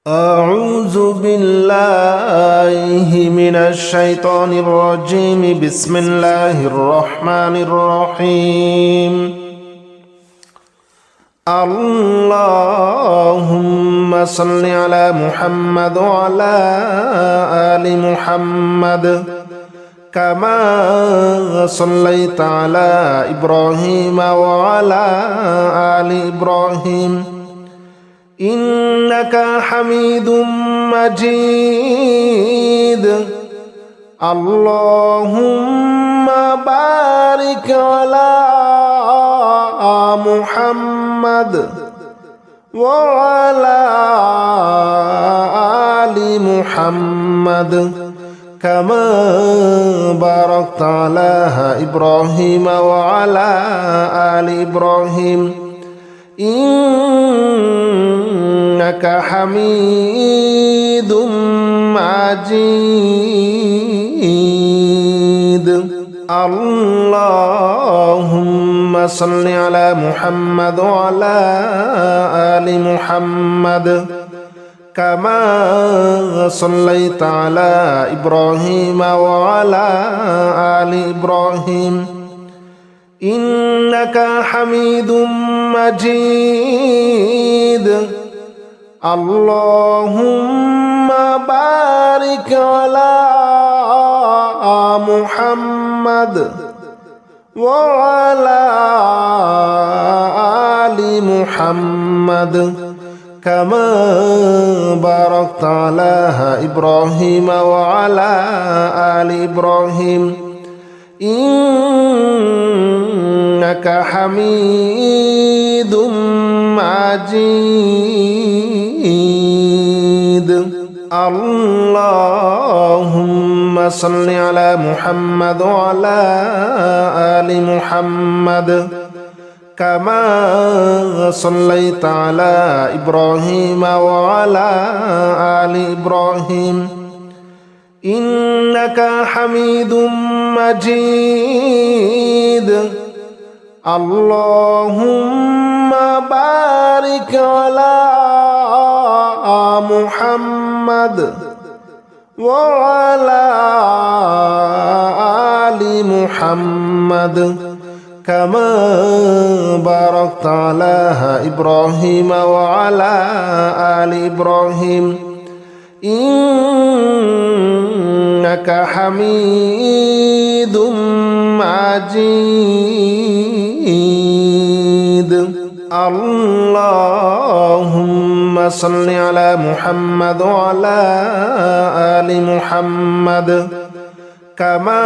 أعوذ بالله من الشيطان الرجيم. بسم الله الرحمن الرحيم. اللهم صل على محمد وعلى آل محمد كما صليت على إبراهيم وعلى آل إبراهيم إنك حميد مجيد. اللهم بارك على محمد وعلى آل محمد كما باركت على إبراهيم وعلى آل إبراهيم إنك حميد مجيد. اللهم صل على محمد وعلى آل محمد كما صليت على إبراهيم وعلى آل إبراهيم إنك حميد مجيد. اللهم بارك على محمد وعلى آل محمد كما باركت على إبراهيم وعلى آل إبراهيم إنك حميد مجيد. اللهم صل على محمد وعلى آل محمد كما صليت على إبراهيم وعلى آل إبراهيم إنك حميد مجيد. اللهم بارك على محمد وعلى آل محمد كما باركت على إبراهيم وعلى آل إبراهيم إنك حميد مجيد. اللهم صل على محمد وعلى آل محمد كما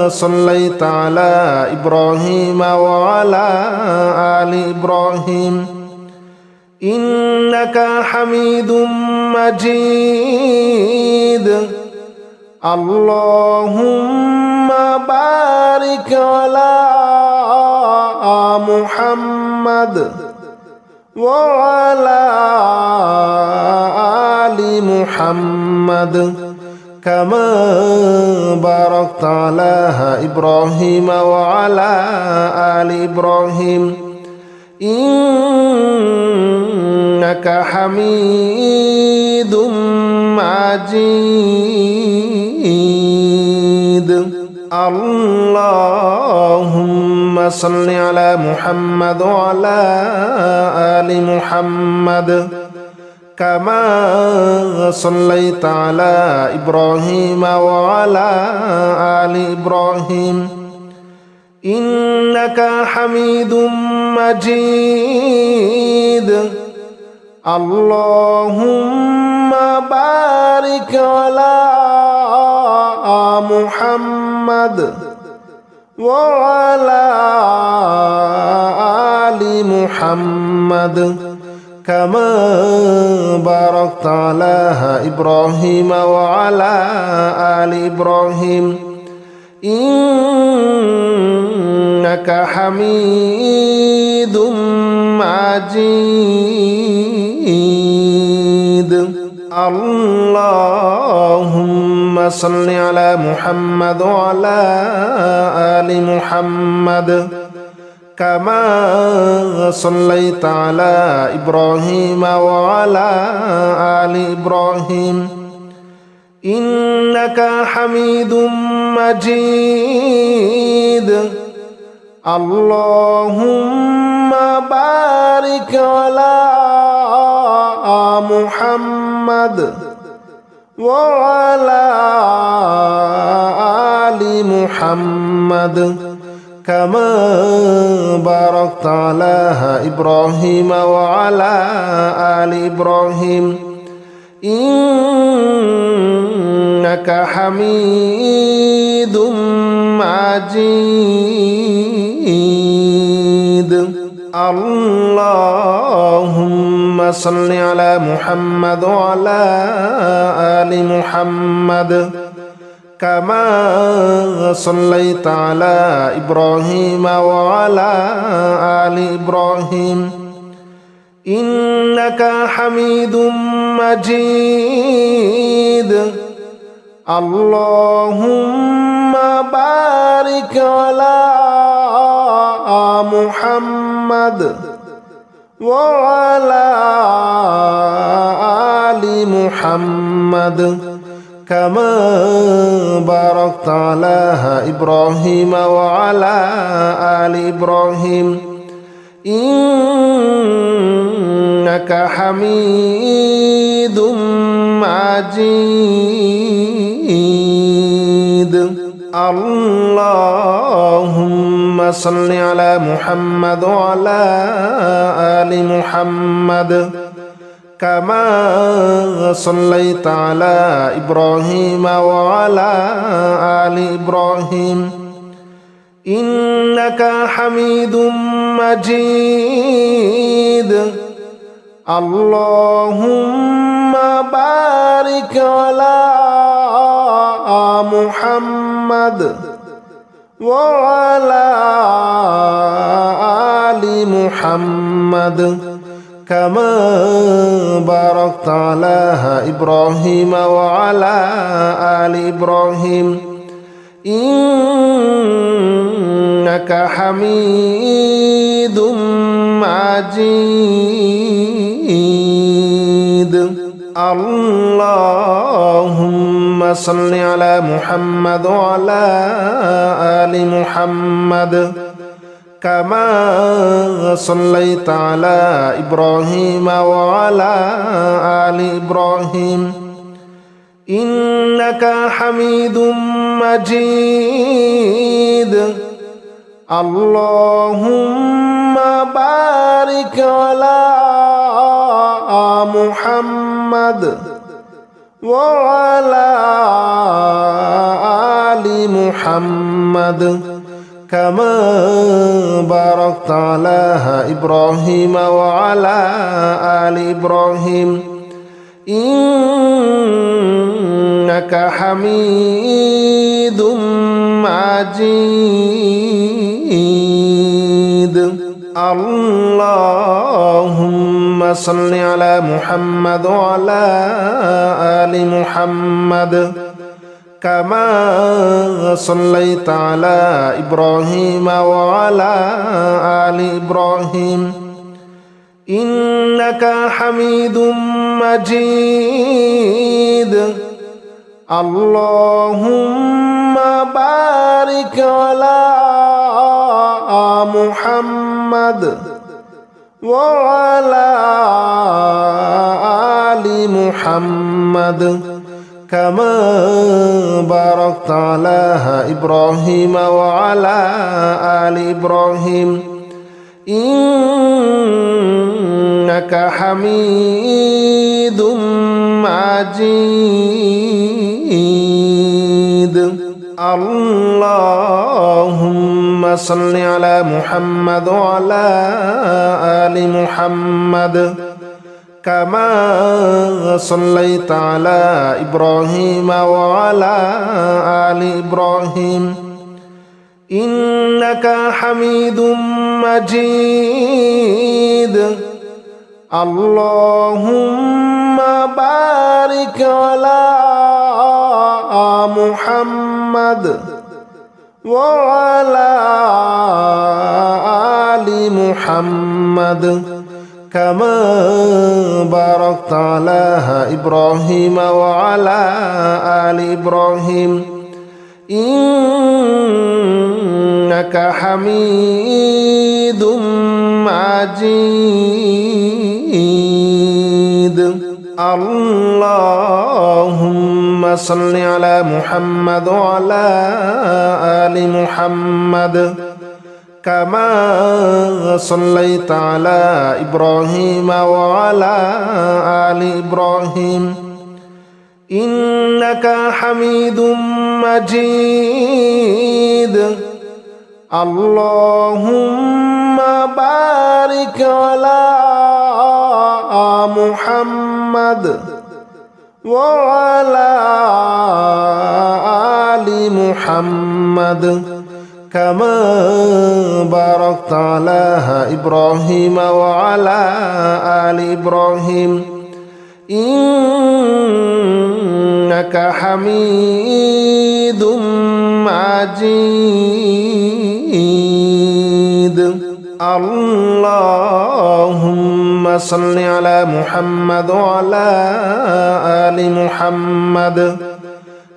صليت على إبراهيم وعلى آل إبراهيم إنك حميد مجيد. اللهم بارك على محمد وعلى آل محمد كما باركت على إبراهيم وعلى آل إبراهيم إنك حميد مجيد. اللهم صل على محمد وعلى آل محمد كما صليت على إبراهيم وعلى آل إبراهيم إنك حميد مجيد. اللهم بارك على محمد وعلى آل محمد كما باركت على إبراهيم وعلى آل إبراهيم إنك حميد مجيد. اللهم صل على محمد وعلى آل محمد كما صليت على إبراهيم وعلى آل إبراهيم إنك حميد مجيد اللهم بارك على محمد وعلى آل محمد كما باركت على إبراهيم وعلى آل إبراهيم إنك حميد مجيد اللهم صل على محمد وعلى آل محمد كما صليت على إبراهيم وعلى آل إبراهيم إنك حميد مجيد اللهم بارك على محمد وعلى آل محمد كما باركت على إبراهيم وعلى آل إبراهيم إنك حميد مجيد اللهم صل على محمد وعلى آل محمد كما صليت على إبراهيم وعلى آل إبراهيم إنك حميد مجيد اللهم بارك على محمد وعلى آل محمد كما باركت على إبراهيم وعلى آل إبراهيم إنك حميد مجيد اللهم صل على محمد وعلى آل محمد كما صليت على إبراهيم وعلى آل إبراهيم إنك حميد مجيد اللهم بارك على محمد وعلى آل محمد كما باركت على إبراهيم وعلى آل إبراهيم إنك حميد مجيد اللهم صل على محمد وعلى آل محمد كما صليت على إبراهيم وعلى آل إبراهيم إنك حميد مجيد اللهم بارك على محمد وعلى آل محمد كما باركت على إبراهيم وعلى آل إبراهيم إنك حميد مجيد اللهم صل على محمد وعلى آل محمد كما صليت على إبراهيم وعلى آل إبراهيم إنك حميد مجيد اللهم بارك على محمد وعلى محمد كما باركت على إبراهيم وعلى آل إبراهيم إنك حميد مجيد اللهم صل على محمد وعلى آل محمد كما صليت على إبراهيم وعلى آل إبراهيم إنك حميد مجيد اللهم بارك على محمد وعلى آل محمد كما باركت على إبراهيم وعلى آل إبراهيم إنك حميد مجيد اللهم صل على محمد وعلى آل محمد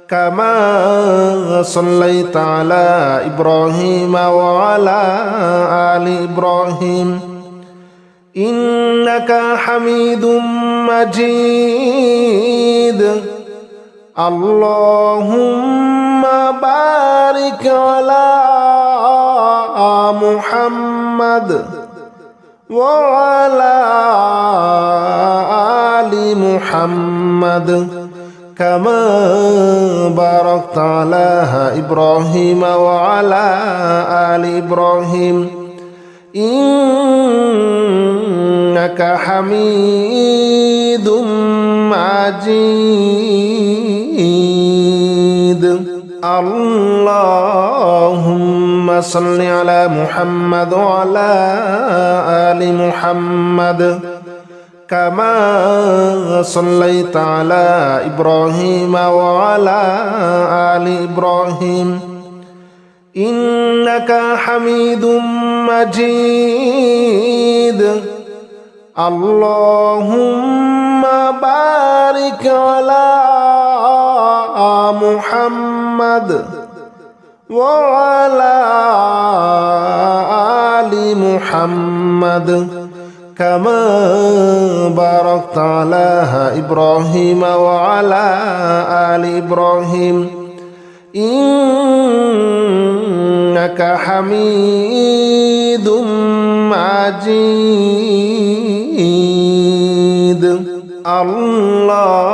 كما صليت على إبراهيم وعلى آل إبراهيم إنك حميد مجيد اللهم بارك على محمد وعلى آل محمد كما باركت على إبراهيم وعلى آل إبراهيم إنك حميد مجيد اللهم صل على محمد وعلى آل محمد كما صليت على إبراهيم وعلى آل إبراهيم إنك حميد مجيد اللهم بارك على محمد وعلى آل محمد كما باركت على إبراهيم وعلى آل إبراهيم إنك حميد مجيد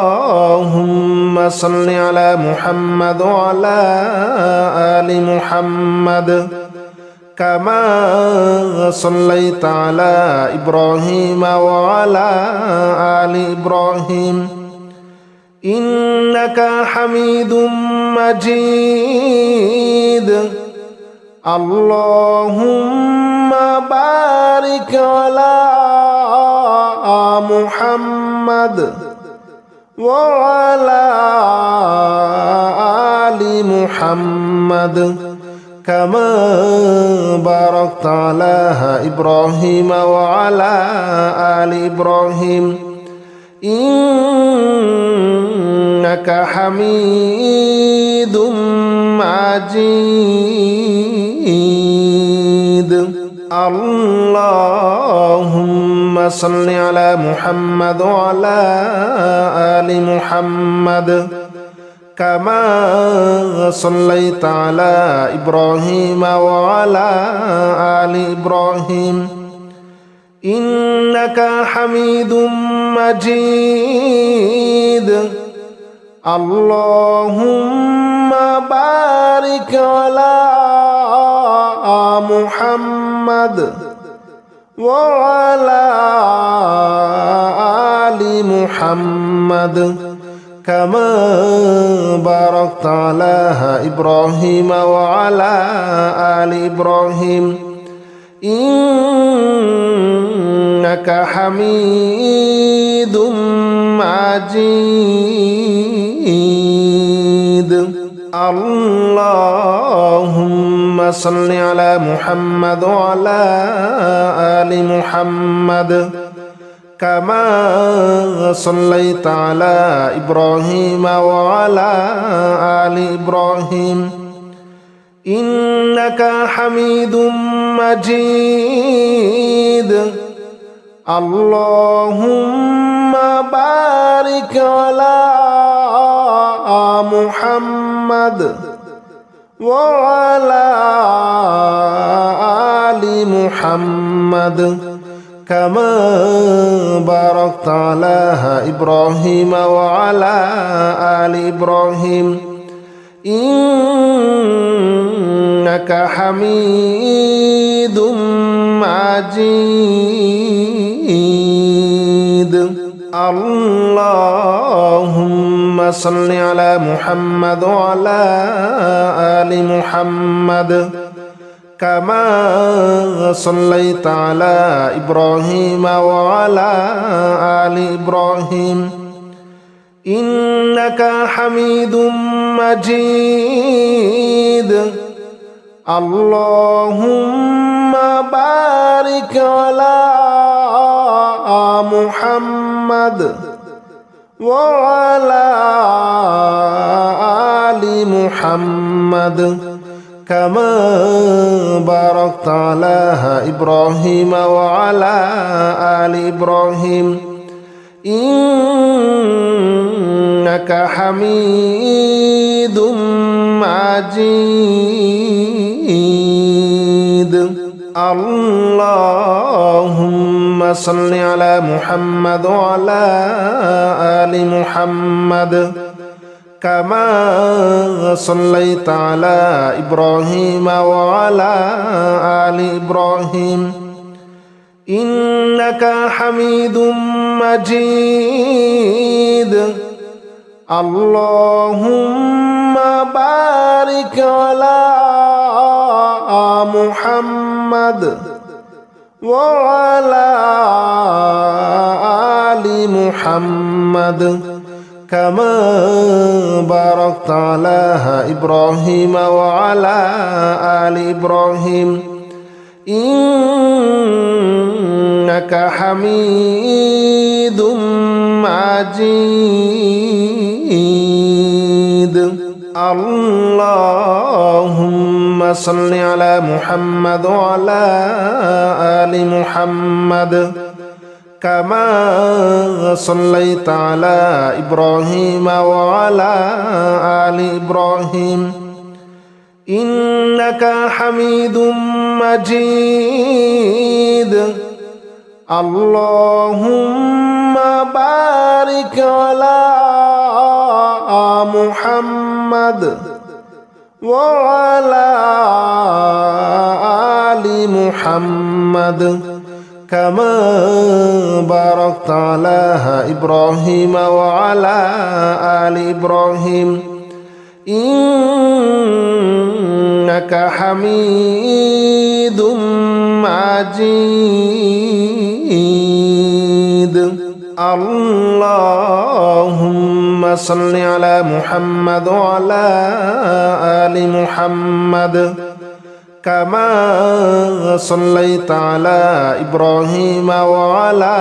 اللهم صل على محمد وعلى آل محمد كما صليت على إبراهيم وعلى آل إبراهيم إنك حميد مجيد اللهم بارك على محمد وعلى آل محمد كما باركت على إبراهيم وعلى آل إبراهيم إنك حميد مجيد اللهم صل على محمد وعلى آل محمد كما صليت على إبراهيم وعلى آل إبراهيم إنك حميد مجيد اللهم بارك على محمد وعلى آل محمد كما باركت على إبراهيم وعلى آل إبراهيم إنك حميد مجيد اللهم صل على محمد وعلى آل محمد كما صليت على إبراهيم وعلى آل إبراهيم إنك حميد مجيد اللهم بارك على محمد وعلى آل محمد كما باركت على إبراهيم وعلى آل إبراهيم إنك حميد مجيد اللهم صل على محمد وعلى آل محمد كما صليت على إبراهيم وعلى آل إبراهيم إنك حميد مجيد اللهم بارك على محمد وعلى آل محمد كما باركت على إبراهيم وعلى آل إبراهيم إنك حميد مجيد اللهم صل على محمد وعلى آل محمد كما صليت على إبراهيم وعلى آل إبراهيم إنك حميد مجيد اللهم بارك على محمد وعلى آل محمد كما باركت على إبراهيم وعلى آل إبراهيم إنك حميد مجيد اللهم صل على محمد وعلى آل محمد كما صليت على إبراهيم وعلى آل إبراهيم إنك حميد مجيد اللهم بارك على محمد وعلى آل محمد كما باركت على إبراهيم وعلى آل إبراهيم إنك حميد مجيد اللهم صل على محمد وعلى آل محمد كما صليت على إبراهيم وعلى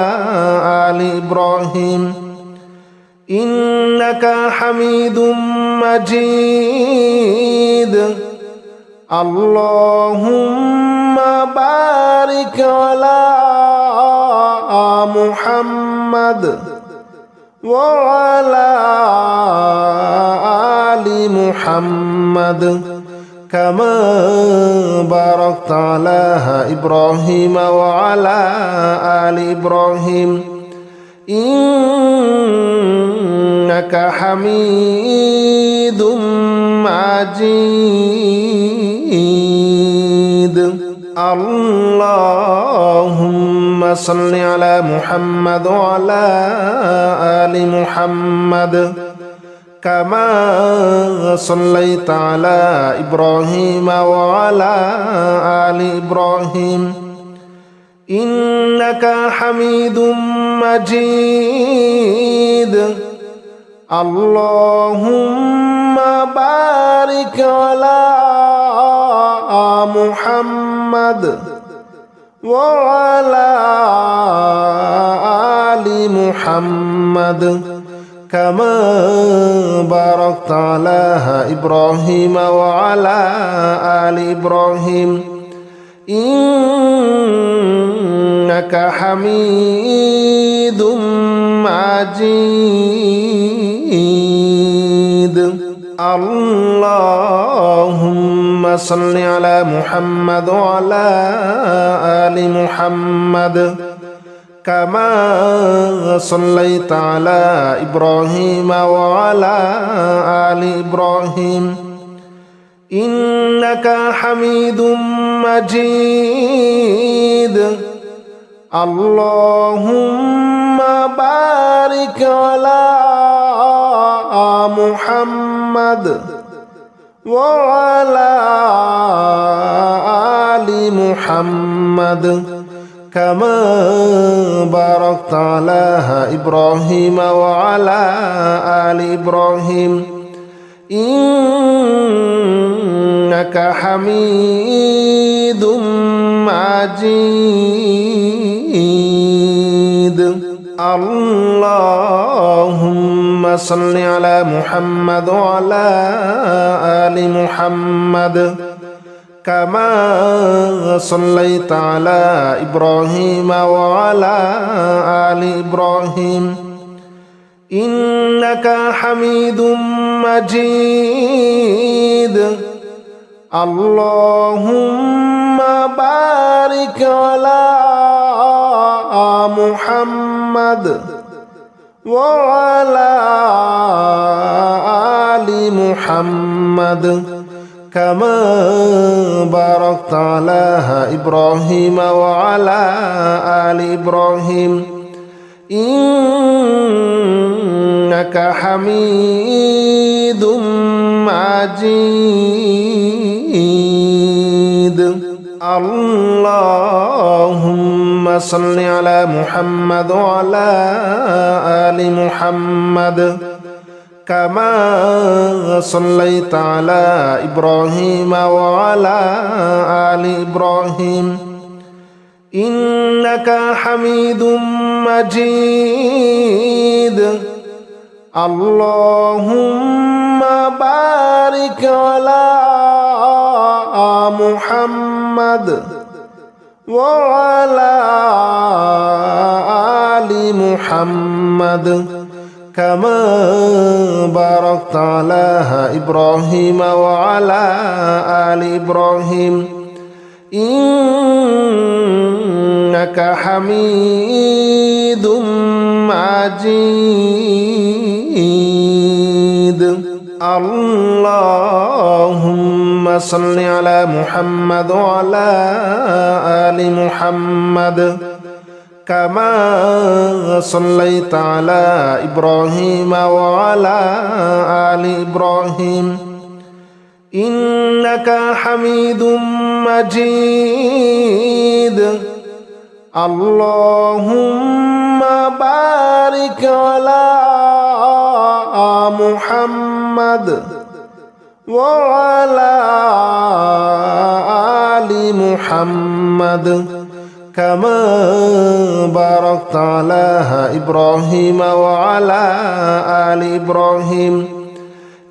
آل إبراهيم إنك حميد مجيد اللهم بارك على محمد وعلى آل محمد كما باركت على إبراهيم وعلى آل إبراهيم إنك حميد مجيد اللهم صل على محمد وعلى آل محمد كما صليت على إبراهيم وعلى آل إبراهيم إنك حميد مجيد اللهم بارك على محمد وعلى آل محمد كما باركت على إبراهيم وعلى آل إبراهيم إنك حميد مجيد اللهم صل على محمد وعلى آل محمد كما صليت على إبراهيم وعلى آل إبراهيم إنك حميد مجيد اللهم بارك على محمد وعلى آل محمد كما باركت على إبراهيم وعلى آل إبراهيم إنك حميد مجيد اللهم صل على محمد وعلى آل محمد كما صليت على إبراهيم وعلى آل إبراهيم إنك حميد مجيد اللهم بارك على محمد وعلى آل محمد كما باركت على إبراهيم وعلى آل إبراهيم إنك حميد مجيد اللهم صل على محمد وعلى آل محمد كما صليت على إبراهيم وعلى آل إبراهيم إنك حميد مجيد اللهم بارك على محمد وعلى آل محمد كما باركت على إبراهيم وعلى آل إبراهيم إنك حميد مجيد اللهم صل على محمد وعلى آل محمد كما صليت على إبراهيم وعلى آل إبراهيم إنك حميد مجيد اللهم بارك على محمد وعلى آل محمد كما باركت على إبراهيم وعلى آل إبراهيم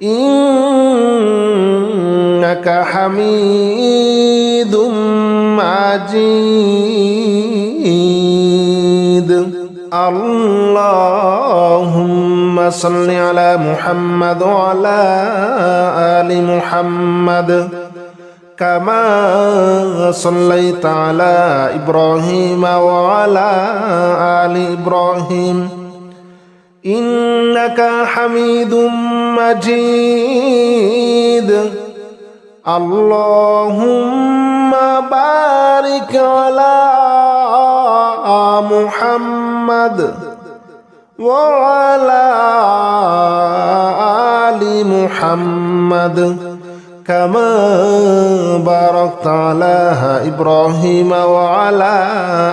إنك حميد مجيد اللهم صل على محمد وعلى آل محمد كما صليت على إبراهيم وعلى آل إبراهيم إنك حميد مجيد اللهم بارك على محمد وعلى آل محمد كما باركت على إبراهيم وعلى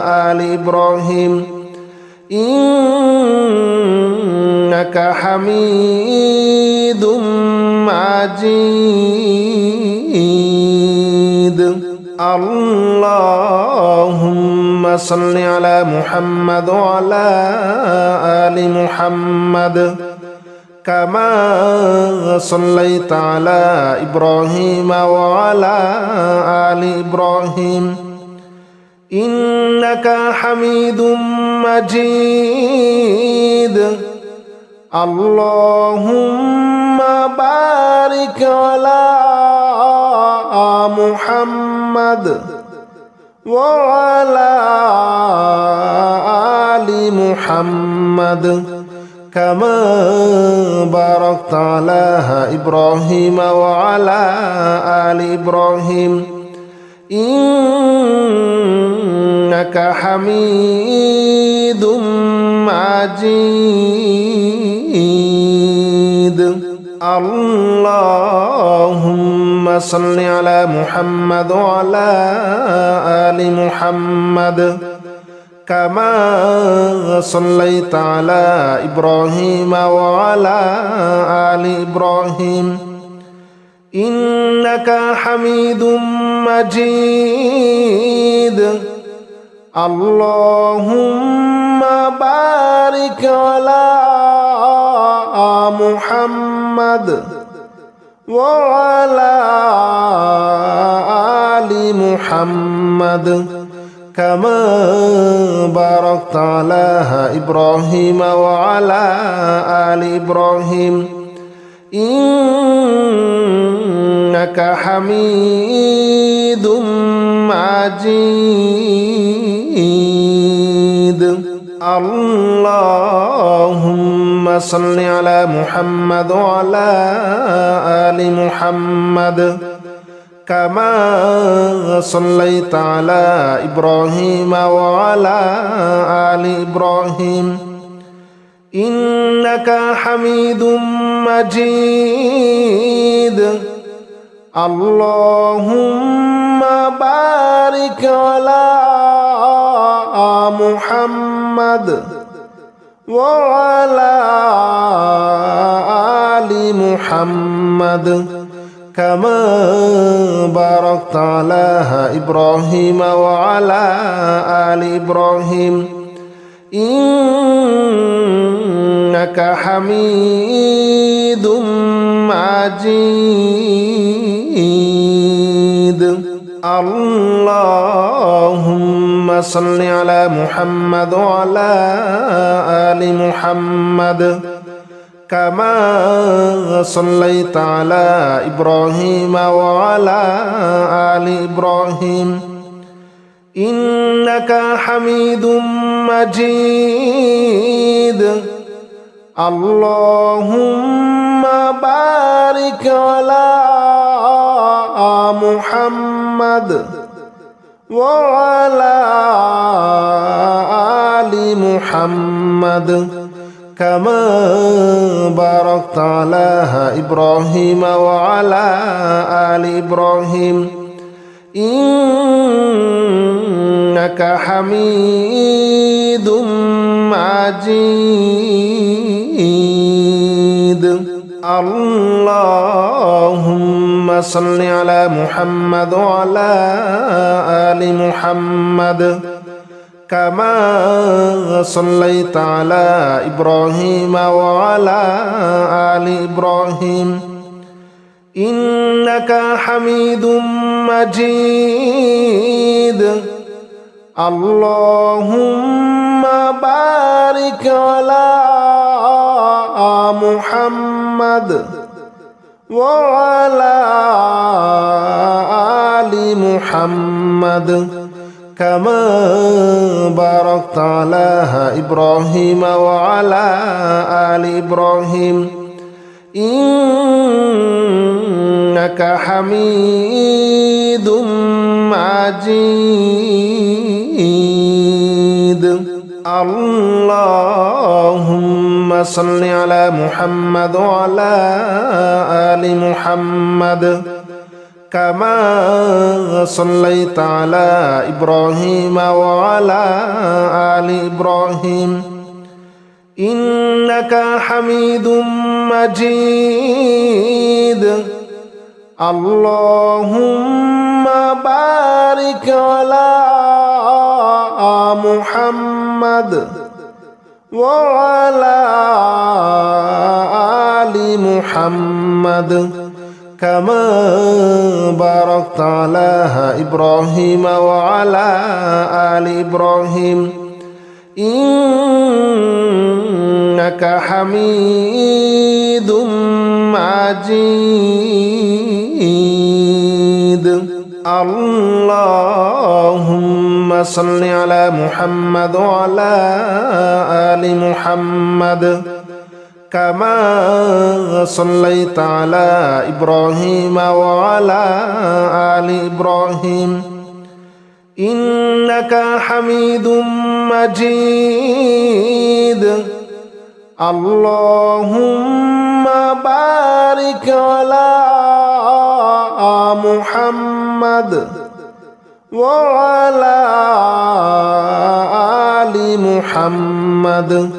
آل إبراهيم إنك حميد مجيد. اللهم صل على محمد وعلى آل محمد كما صليت على إبراهيم وعلى آل إبراهيم إنك حميد مجيد. اللهم بارك على محمد وعلى آل محمد كما باركت على إبراهيم وعلى آل إبراهيم إنك حميد مجيد. اللهم صل على محمد وعلى آل محمد كما صليت على إبراهيم وعلى آل إبراهيم إنك حميد مجيد. اللهم بارك على محمد وعلى آل محمد كما باركت على إبراهيم وعلى آل إبراهيم إنك حميد مجيد. اللهم صل على محمد وعلى آل محمد كما صليت على إبراهيم وعلى آل إبراهيم إنك حميد مجيد. اللهم بارك على محمد وعلى آل محمد كما باركت على إبراهيم وعلى آل إبراهيم إنك حميد مجيد. اللهم صل على محمد وعلى آل محمد كما صليت على إبراهيم وعلى آل إبراهيم إنك حميد مجيد. اللهم بارك على محمد وعلى آل محمد كما باركت على إبراهيم وعلى آل إبراهيم إنك حميد مجيد. اللهم صل على محمد وعلى آل محمد كما صليت على إبراهيم وعلى آل إبراهيم إنك حميد مجيد. اللهم بارك على محمد وعلى آل محمد كما باركت على إبراهيم وعلى آل إبراهيم إنك حميد مجيد. اللهم صل على محمد وعلى آل محمد كما صليت على إبراهيم وعلى آل إبراهيم إنك حميد مجيد اللهم بارك على محمد وعلى آل محمد كما باركت على إبراهيم وعلى آل إبراهيم إنك حميد مجيد اللهم صل على محمد وعلى آل محمد كما صليت على إبراهيم وعلى آل إبراهيم إنك حميد مجيد اللهم بارك على محمد وعلى آل محمد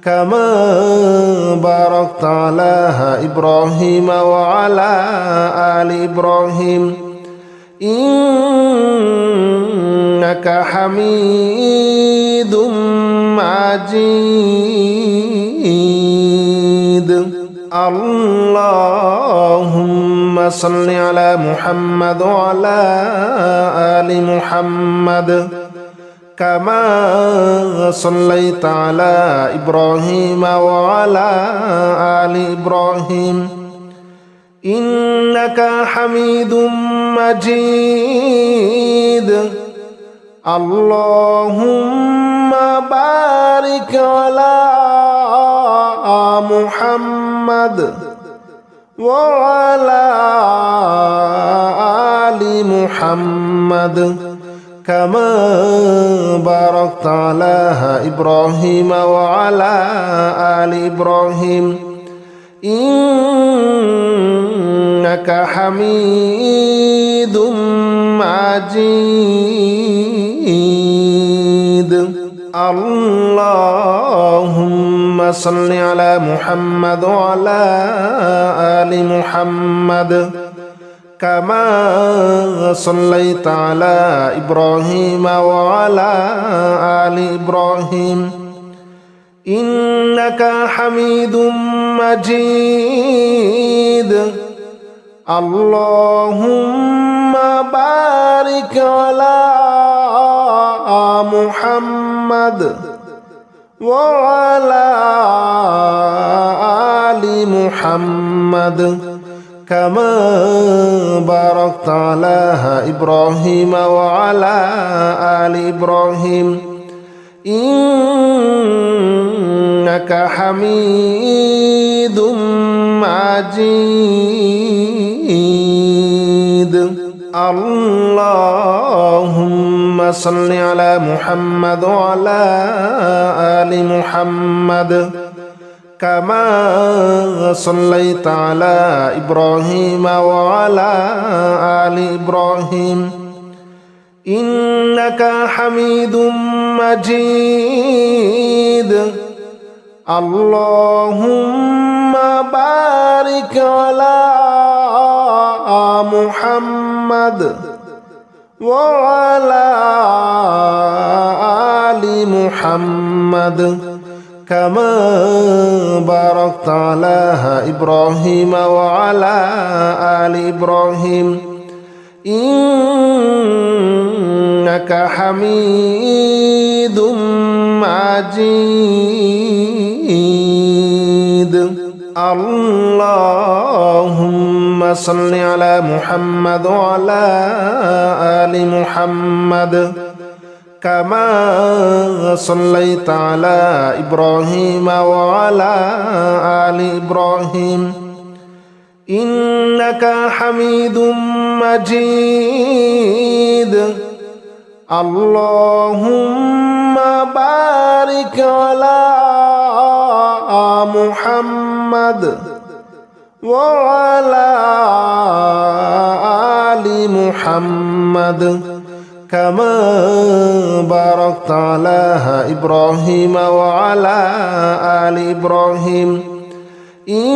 كما باركت على إبراهيم وعلى آل إبراهيم إنك حميد مجيد اللهم صل على محمد وعلى آل محمد كما صليت على إبراهيم وعلى آل إبراهيم إنك حميد مجيد اللهم بارك على محمد وعلى آل محمد كما باركت على إبراهيم وعلى آل إبراهيم إنك حميد مجيد اللهم صل على محمد وعلى آل محمد كما صليت على إبراهيم وعلى آل إبراهيم إنك حميد مجيد اللهم بارك على محمد وعلى آل محمد كما باركت على إبراهيم وعلى آل إبراهيم إنك حميد مجيد اللهم صل على محمد وعلى آل محمد كما صليت على إبراهيم وعلى آل إبراهيم إنك حميد مجيد اللهم بارك على محمد وعلى آل محمد كما باركت على إبراهيم وعلى آل إبراهيم إنك حميد مجيد اللهم صل على محمد وعلى آل محمد كما صليت على إبراهيم وعلى آل إبراهيم إنك حميد مجيد اللهم بارك على محمد وعلى آل محمد كما باركت على إبراهيم وعلى آل إبراهيم إنك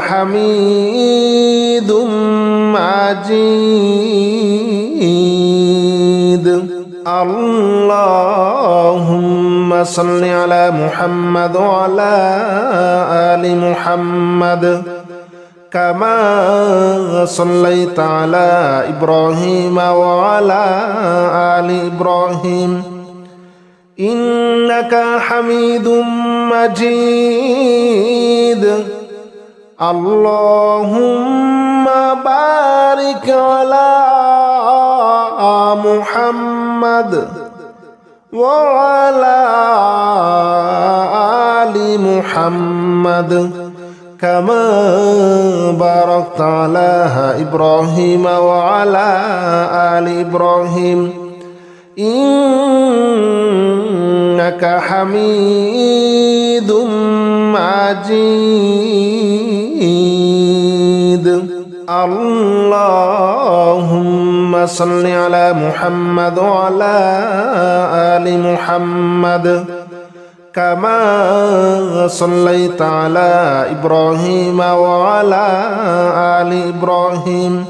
حميد مجيد اللهم صل على محمد وعلى آل محمد كما صليت على إبراهيم وعلى آل إبراهيم إنك حميد مجيد اللهم بارك على محمد وعلى آل محمد كما باركت على إبراهيم وعلى آل إبراهيم إنك حميد مجيد اللهم صل على محمد وعلى آل محمد كما صليت على إبراهيم وعلى آل إبراهيم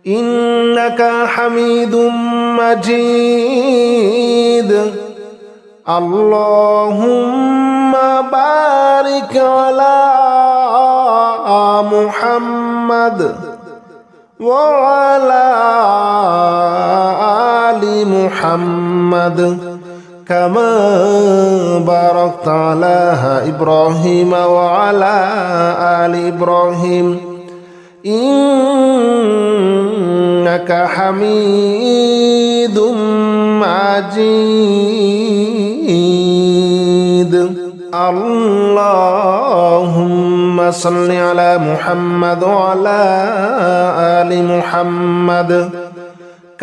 إنك حميد مجيد اللهم بارك على محمد وعلى آل محمد كما باركت على إبراهيم وعلى آل إبراهيم إنك حميد مجيد اللهم صل على محمد وعلى آل محمد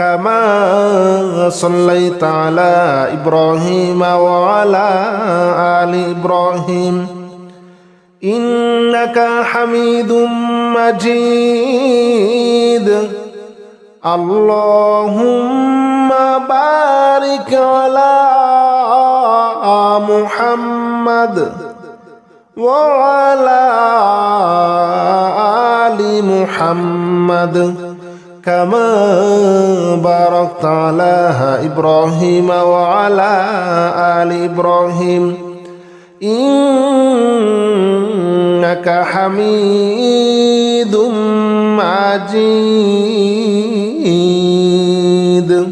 كما صليت على إبراهيم وعلى آل إبراهيم إنك حميد مجيد اللهم بارك على محمد وعلى آل محمد كما باركت على إبراهيم وعلى آل إبراهيم إنك حميد مجيد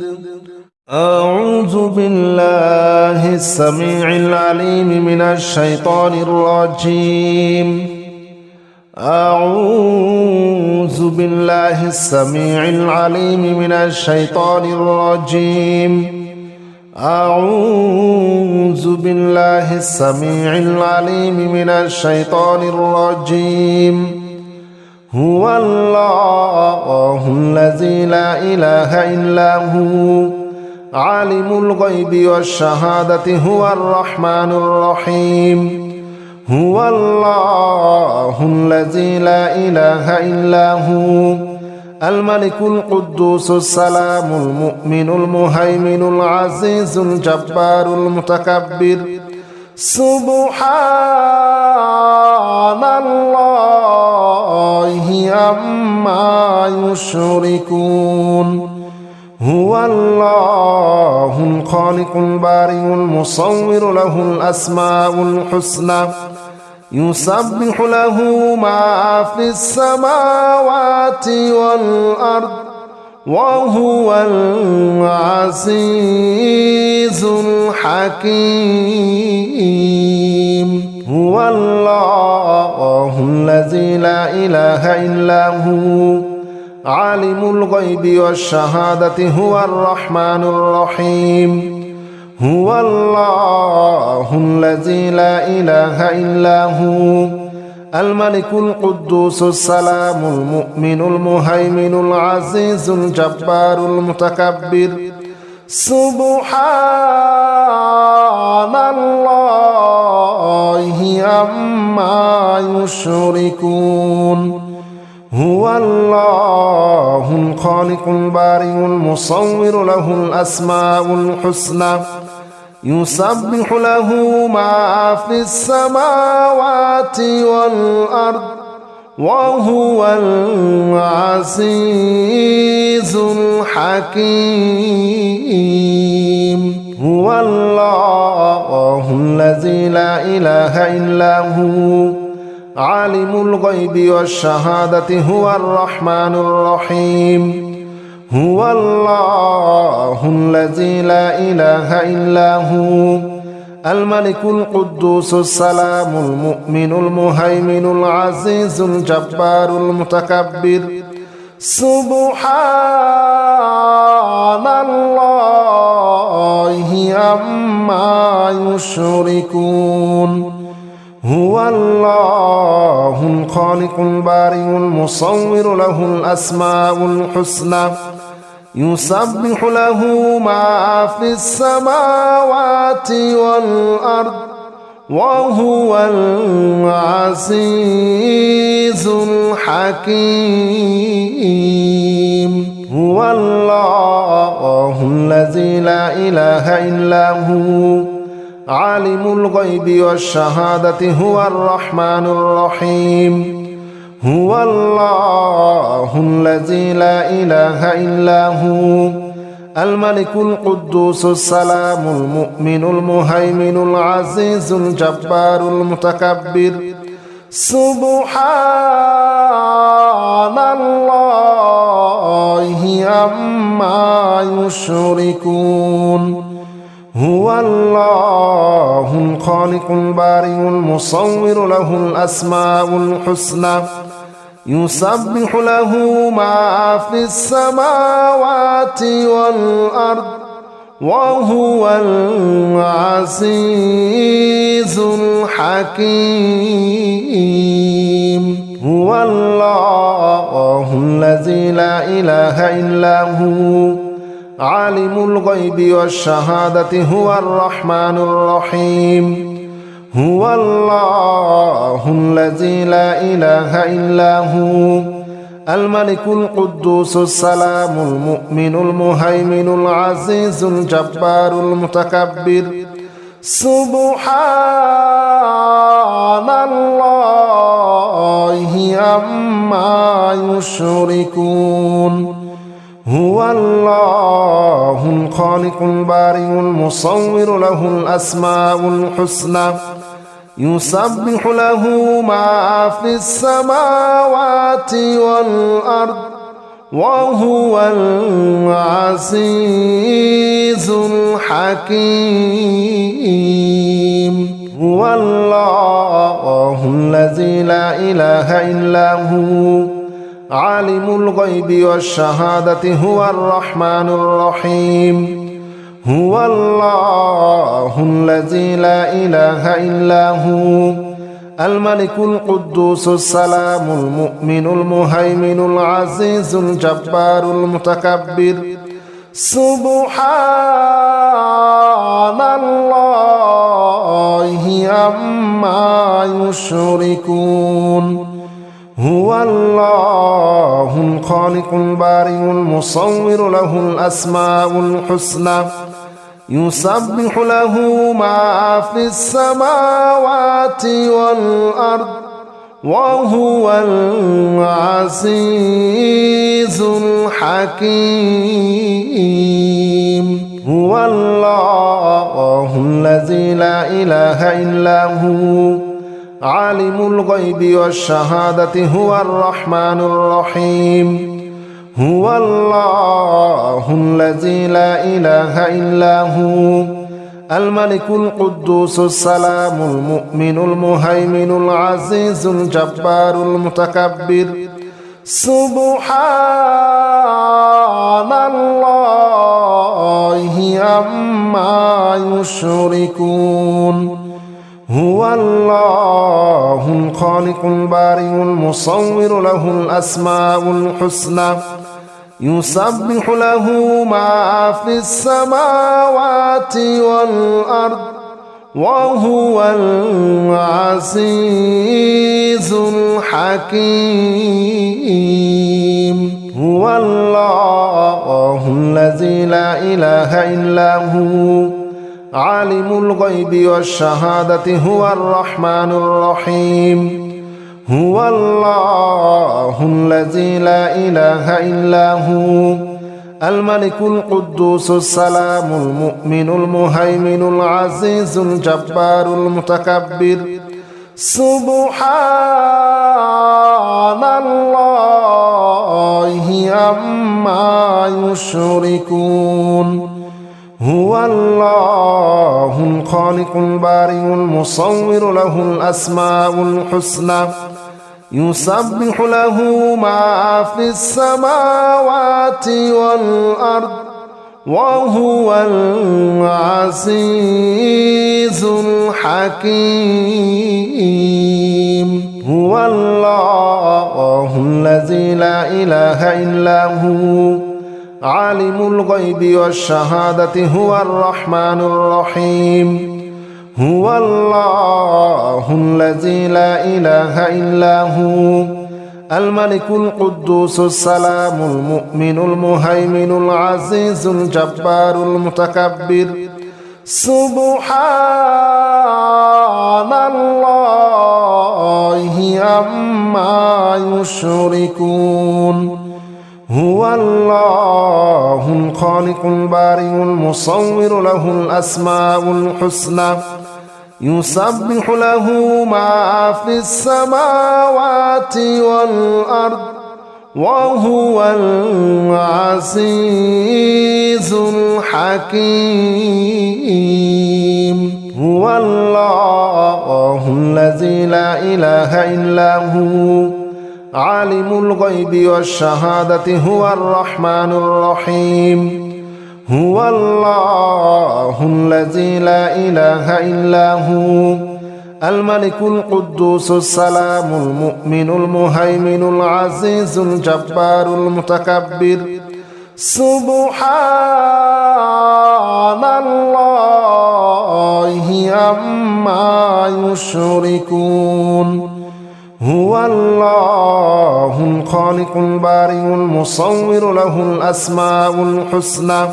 أعوذ بالله السميع العليم من الشيطان الرجيم أعوذ بالله السميع العليم من الشيطان الرجيم أعوذ بالله السميع العليم من الشيطان الرجيم هو الله الذي لا إله إلا هو عالم الغيب والشهادة هو الرحمن الرحيم هو الله الذي لا إله إلا هو الملك القدوس السلام المؤمن المهيمن العزيز الجبار المتكبر سبحان الله عما يشركون هو الله الخالق البارئ المصور له الأسماء الحسنى يسبح له ما في السماوات والأرض وهو العزيز الحكيم هو الله الذي لا إله إلا هو عالم الغيب والشهادة هو الرحمن الرحيم هو الله الذي لا إله إلا هو الملك القدوس السلام المؤمن المهيمن العزيز الجبار المتكبر سبحان الله عما يشركون هو الله الخالق البارئ المصور له الأسماء الحسنى يسبح له ما في السماوات والأرض وهو العزيز الحكيم هو الله الذي لا إله إلا هو عالم الغيب والشهادة هو الرحمن الرحيم هو الله الذي لا إله إلا هو الملك القدوس السلام المؤمن المهيمن العزيز الجبار المتكبر سبحان الله عما يشركون هو الله الخالق البارئ المصور له الأسماء الحسنى يسبح له ما في السماوات والأرض وهو العزيز الحكيم هو الله الذي لا إله إلا هو عالم الغيب والشهادة هو الرحمن الرحيم هو الله الذي لا إله إلا هو الملك القدوس السلام المؤمن المهيمن العزيز الجبار المتكبر سبحان الله عما يشركون هو الله الخالق البارئ المصور له الأسماء الحسنى يسبح له ما في السماوات والأرض وهو العزيز الحكيم هو الله الذي لا إله إلا هو عالم الغيب والشهادة هو الرحمن الرحيم هو الله الذي لا إله إلا هو الملك القدوس السلام المؤمن المهيمن العزيز الجبار المتكبر سبحان الله عما يشركون هو الله الخالق البارئ المصور له الأسماء الحسنى يسبح له ما في السماوات والأرض وهو العزيز الحكيم هو الله الذي لا إله إلا هو عالم الغيب والشهادة هو الرحمن الرحيم هو الله الذي لا إله إلا هو الملك القدوس السلام المؤمن المهيمن العزيز الجبار المتكبر سبحان الله عما يشركون هو الله الخالق البارئ المصور له الأسماء الحسنى يسبح له ما في السماوات والأرض وهو العزيز الحكيم هو الله الذي لا إله إلا هو عالم الغيب والشهادة هو الرحمن الرحيم هو الله الذي لا إله إلا هو الملك القدوس السلام المؤمن المهيمن العزيز الجبار المتكبر سبحان الله عما يشركون هو الله الخالق البارئ المصور له الأسماء الحسنى يسبح له ما في السماوات والأرض وهو العزيز الحكيم هو الله الذي لا إله إلا هو عالم الغيب والشهادة هو الرحمن الرحيم هو الله الذي لا إله إلا هو الملك القدوس السلام المؤمن المهيمن العزيز الجبار المتكبر سبحان الله عما يشركون هو الله الخالق البارئ المصور له الأسماء الحسنى يسبح له ما في السماوات والأرض وهو العزيز الحكيم هو الله الذي لا إله إلا هو عالم الغيب والشهادة هو الرحمن الرحيم هو الله الذي لا إله إلا هو الملك القدوس السلام المؤمن المهيمن العزيز الجبار المتكبر سبحان الله عما يشركون هو الله الخالق البارئ المصور له الأسماء الحسنى يسبح له ما في السماوات والأرض وهو العزيز الحكيم هو الله الذي لا إله إلا هو عالم الغيب والشهادة هو الرحمن الرحيم هو الله الذي لا إله إلا هو الملك القدوس السلام المؤمن المهيمن العزيز الجبار المتكبر سبحان الله عما يشركون هو الله الخالق البارئ المصور له الأسماء الحسنى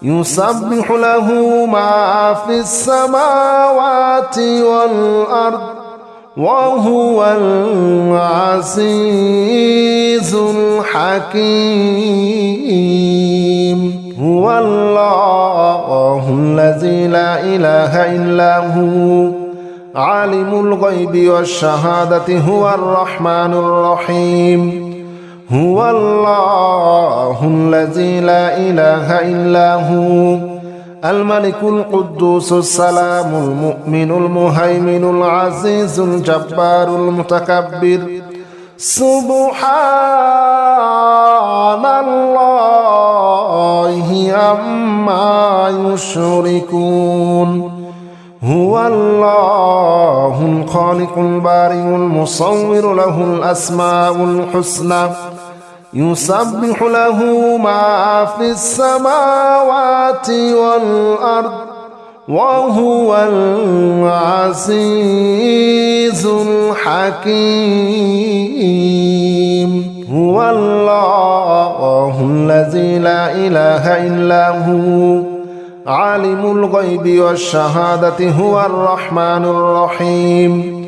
يسبح له ما في السماوات والأرض وهو العزيز الحكيم هو الله الذي لا إله إلا هو عالم الغيب والشهادة هو الرحمن الرحيم هو الله الذي لا إله إلا هو الملك القدوس السلام المؤمن المهيمن العزيز الجبار المتكبر سبحان الله عما يشركون هو الله الخالق البارئ المصور له الأسماء الحسنى يسبح له ما في السماوات والأرض وهو العزيز الحكيم هو الله الذي لا إله إلا هو عالم الغيب والشهادة هو الرحمن الرحيم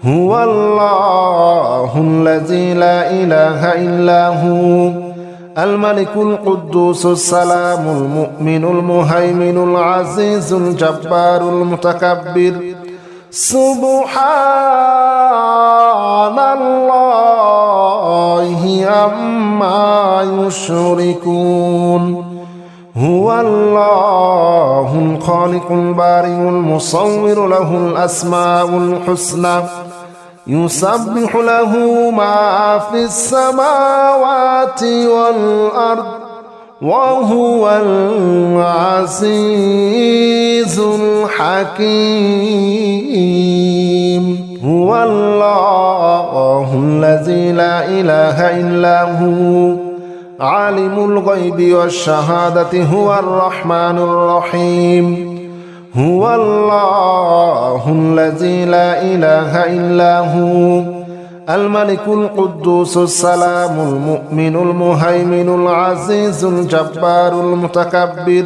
هو الله الذي لا إله إلا هو الملك القدوس السلام المؤمن المهيمن العزيز الجبار المتكبر سبحان الله عما يشركون هو الله الخالق البارئ المصور له الأسماء الحسنى يسبح له ما في السماوات والأرض وهو العزيز الحكيم هو الله الذي لا إله إلا هو عالم الغيب والشهادة هو الرحمن الرحيم هو الله الذي لا إله إلا هو الملك القدوس السلام المؤمن المهيمن العزيز الجبار المتكبر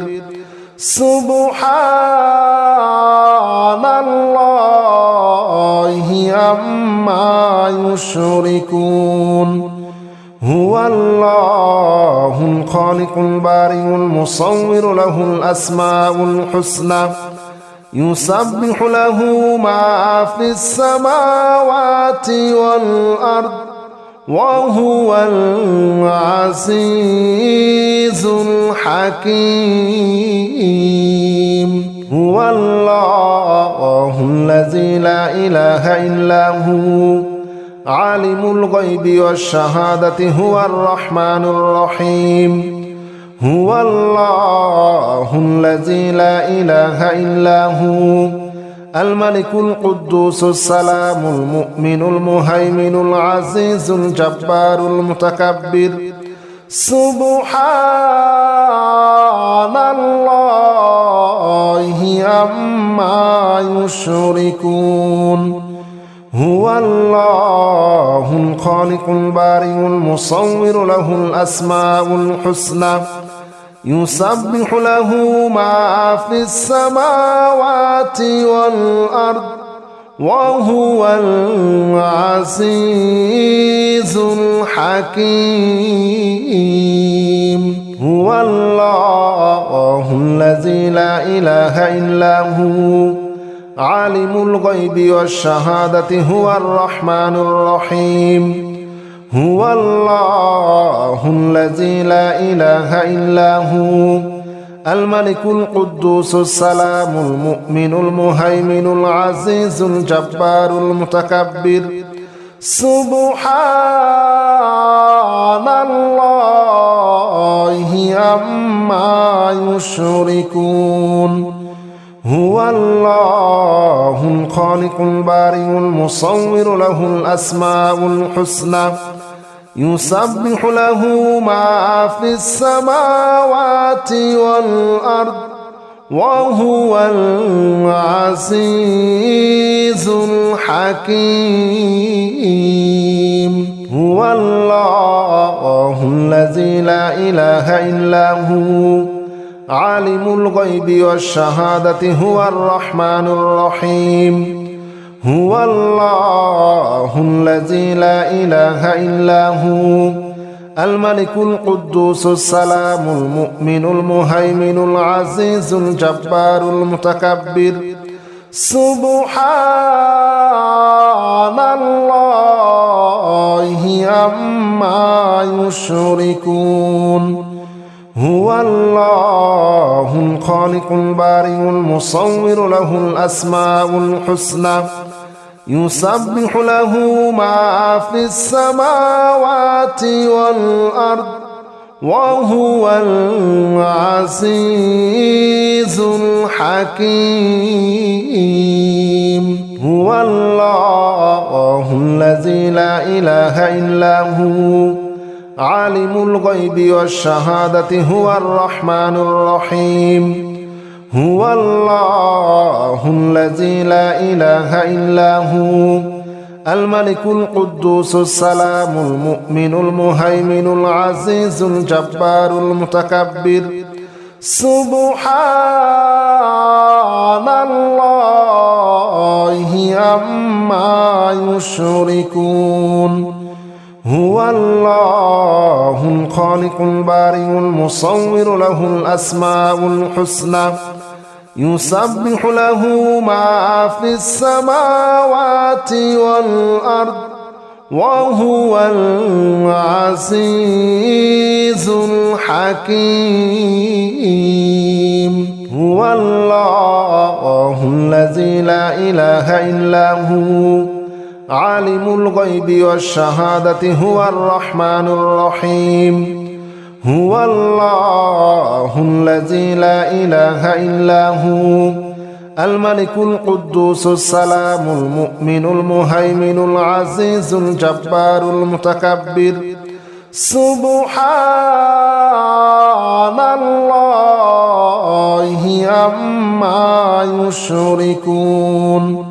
سبحان الله عما يشركون هو الله الخالق البارئ المصور له الأسماء الحسنى يسبح له ما في السماوات والأرض وهو العزيز الحكيم هو الله الذي لا إله إلا هو عالم الغيب والشهادة هو الرحمن الرحيم هو الله الذي لا إله إلا هو الملك القدوس السلام المؤمن المهيمن العزيز الجبار المتكبر سبحان الله عما يشركون هو الله الخالق البارئ المصور له الأسماء الحسنى يسبح له ما في السماوات والأرض وهو العزيز الحكيم هو الله الذي لا إله إلا هو عالم الغيب والشهادة هو الرحمن الرحيم هو الله الذي لا إله إلا هو الملك القدوس السلام المؤمن المهيمن العزيز الجبار المتكبر سبحان الله عما يشركون هو الله الخالق البارئ المصور له الأسماء الحسنى يسبح له ما في السماوات والأرض وهو العزيز الحكيم هو الله الذي لا إله إلا هو عالم الغيب والشهادة هو الرحمن الرحيم هو الله الذي لا إله إلا هو الملك القدوس السلام المؤمن المهيمن العزيز الجبار المتكبر سبحان الله عما يشركون هو الله الخالق البارئ المصور له الأسماء الحسنى يسبح له ما في السماوات والأرض وهو العزيز الحكيم هو الله الذي لا إله إلا هو عالم الغيب والشهادة هو الرحمن الرحيم هو الله الذي لا إله إلا هو الملك القدوس السلام المؤمن المهيمن العزيز الجبار المتكبر سبحان الله عما يشركون هو الله الخالق البارئ المصور له الأسماء الحسنى يسبح له ما في السماوات والأرض وهو العزيز الحكيم هو الله الذي لا إله إلا هو عالم الغيب والشهادة هو الرحمن الرحيم هو الله الذي لا إله إلا هو الملك القدوس السلام المؤمن المهيمن العزيز الجبار المتكبر سبحان الله عما يشركون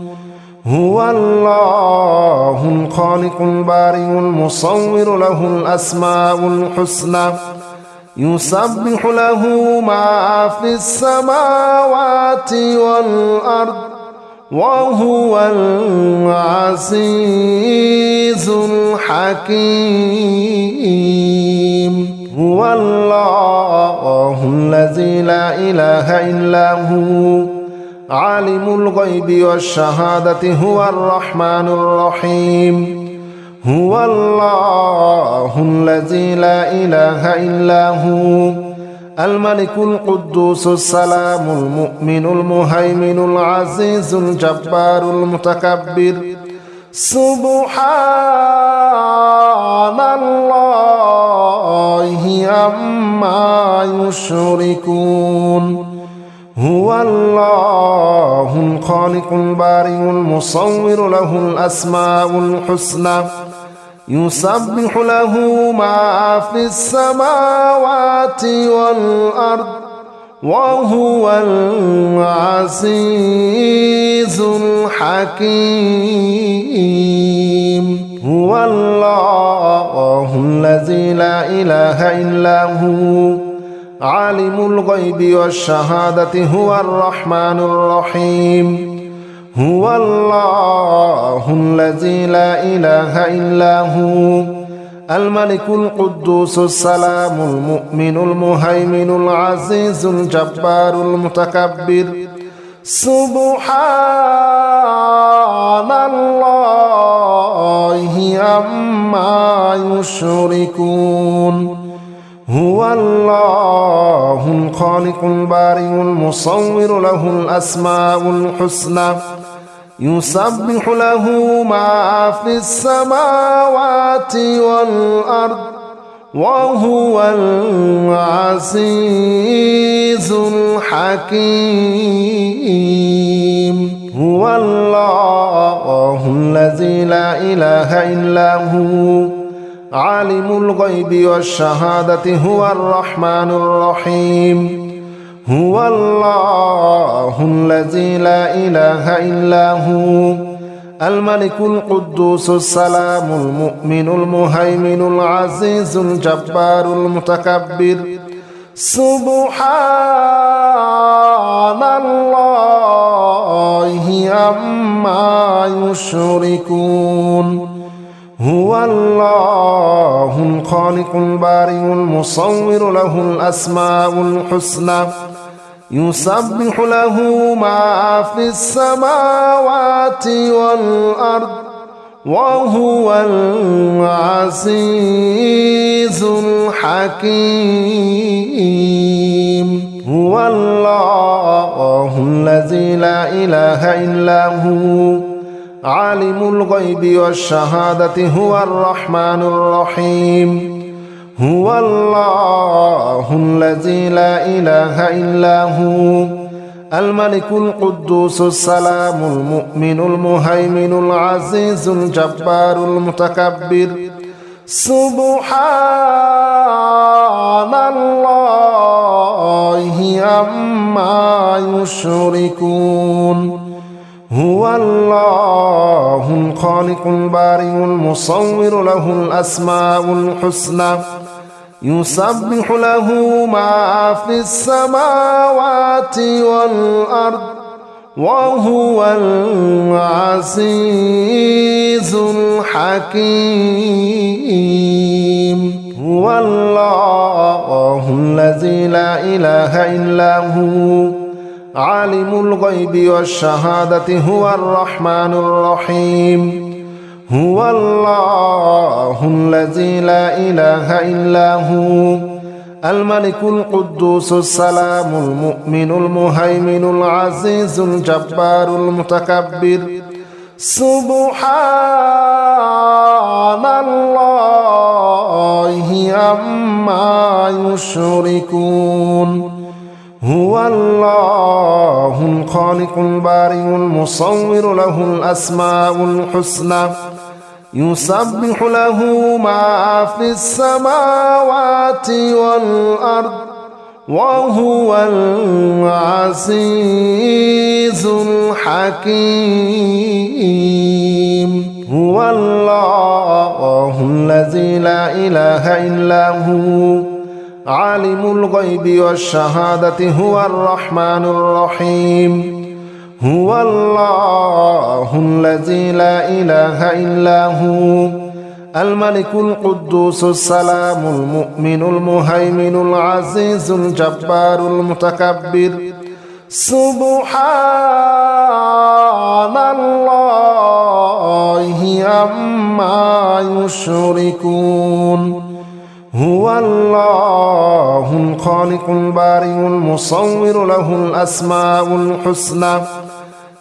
هو الله الله الخالق البارئ المصور له الأسماء الحسنى يسبح له ما في السماوات والأرض وهو العزيز الحكيم هو الله الذي لا إله إلا هو عالم الغيب والشهادة هو الرحمن الرحيم هو الله الذي لا إله إلا هو الملك القدوس السلام المؤمن المهيمن العزيز الجبار المتكبر سبحان الله عما يشركون هو الله الخالق البارئ المصور له الأسماء الحسنى يسبح له ما في السماوات والأرض وهو العزيز الحكيم هو الله الذي لا إله إلا هو عالم الغيب والشهادة هو الرحمن الرحيم هو الله الذي لا إله إلا هو الملك القدوس السلام المؤمن المهيمن العزيز الجبار المتكبر سبحان الله عما يشركون هو الله الخالق البارئ المصور له الأسماء الحسنى يسبح له ما في السماوات والأرض وهو العزيز الحكيم هو الله الذي لا إله إلا هو عالم الغيب والشهادة هو الرحمن الرحيم هو الله الذي لا إله إلا هو الملك القدوس السلام المؤمن المهيمن العزيز الجبار المتكبر سبحان الله عما يشركون هو الله الخالق البارئ المصور له الأسماء الحسنى يسبح له ما في السماوات والأرض وهو العزيز الحكيم هو الله الذي لا إله إلا هو عالم الغيب والشهادة هو الرحمن الرحيم هو الله الذي لا إله إلا هو الملك القدوس السلام المؤمن المهيمن العزيز الجبار المتكبر سبحان الله عما يشركون هو الله الخالق البارئ المصور له الأسماء الحسنى يسبح له ما في السماوات والأرض وهو العزيز الحكيم هو الله الذي لا إله إلا هو عالم الغيب والشهادة هو الرحمن الرحيم هو الله الذي لا إله إلا هو الملك القدوس السلام المؤمن المهيمن العزيز الجبار المتكبر سبحان الله عما يشركون هو الله الخالق البارئ المصور له الأسماء الحسنى يسبح له ما في السماوات والأرض وهو العزيز الحكيم هو الله الذي لا إله إلا هو عالم الغيب والشهادة هو الرحمن الرحيم هو الله الذي لا إله إلا هو الملك القدوس السلام المؤمن المهيمن العزيز الجبار المتكبر سبحان الله عما يشركون هو الله الخالق البارئ المصور له الأسماء الحسنى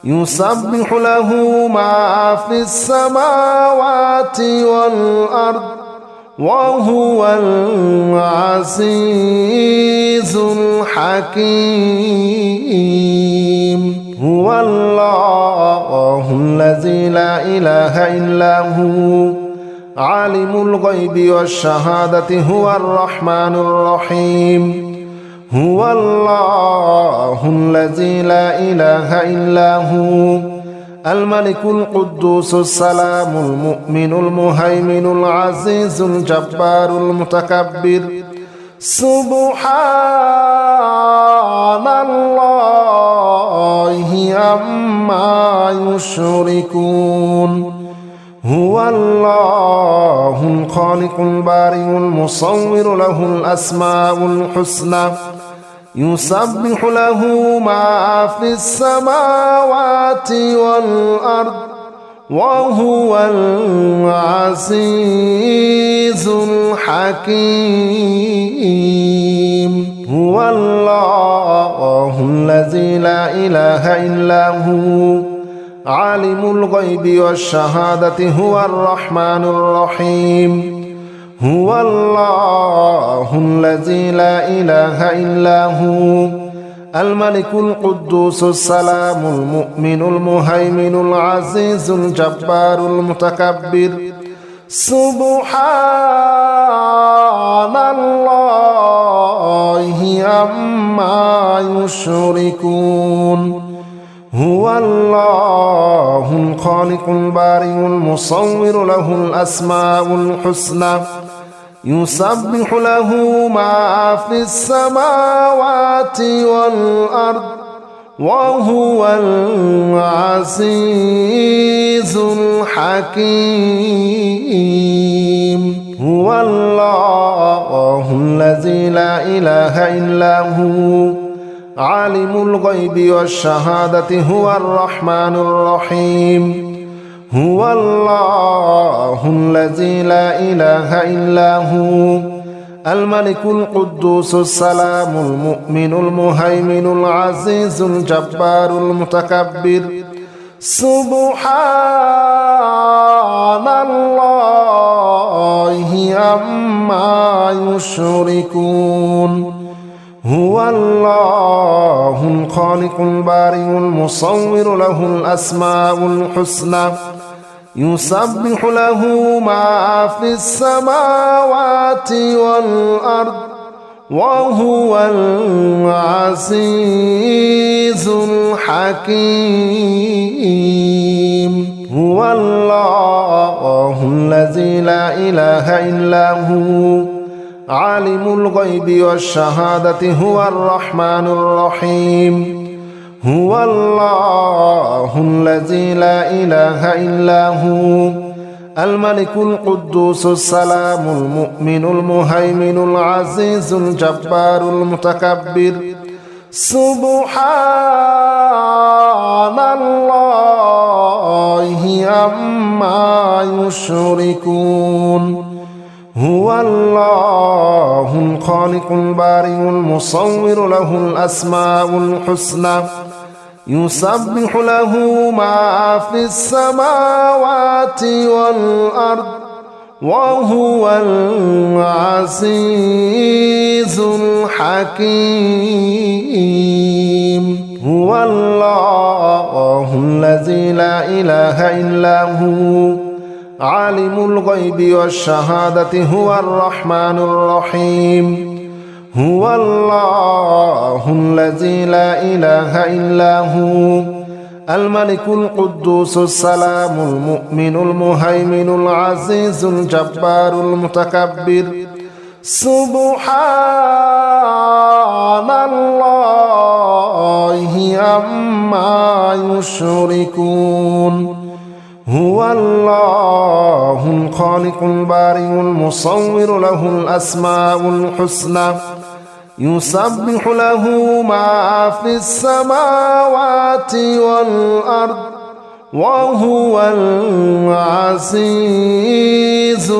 يسبح له ما في السماوات والأرض وهو العزيز الحكيم هو الله الذي لا إله إلا هو عالم الغيب والشهادة هو الرحمن الرحيم هو الله الذي لا إله إلا هو الملك القدوس السلام المؤمن المهيمن العزيز الجبار المتكبر سبحان الله عما يشركون هو الله الخالق البارئ المصور له الأسماء الحسنى يسبح له ما في السماوات والأرض وهو العزيز الحكيم هو الله الذي لا إله إلا هو عالم الغيب والشهادة هو الرحمن الرحيم هو الله الذي لا إله إلا هو الملك القدوس السلام المؤمن المهيمن العزيز الجبار المتكبر سبحان الله عما يشركون هو الله الخالق البارئ المصور له الأسماء الحسنى يسبح له ما في السماوات والأرض وهو العزيز الحكيم هو الله الذي لا إله إلا هو عالم الغيب والشهادة هو الرحمن الرحيم هو الله الذي لا إله إلا هو الملك القدوس السلام المؤمن المهيمن العزيز الجبار المتكبر سبحان الله عما يشركون هو الله الخالق البارئ المصور له الأسماء الحسنى يسبح له ما في السماوات والأرض وهو العزيز الحكيم هو الله الذي لا إله إلا هو عالم الغيب والشهادة هو الرحمن الرحيم هو الله الذي لا إله إلا هو الملك القدوس السلام المؤمن المهيمن العزيز الجبار المتكبر سبحان الله عما يشركون هو الله الخالق البارئ المصور له الأسماء الحسنى يسبح له ما في السماوات والأرض وهو العزيز الحكيم هو الله الذي لا إله إلا هو عالم الغيب والشهادة هو الرحمن الرحيم هو الله الذي لا إله إلا هو الملك القدوس السلام المؤمن المهيمن العزيز الجبار المتكبر سبحان الله عما يشركون هو الله الخالق البارئ المصور له الأسماء الحسنى يسبح له ما في السماوات والأرض وهو العزيز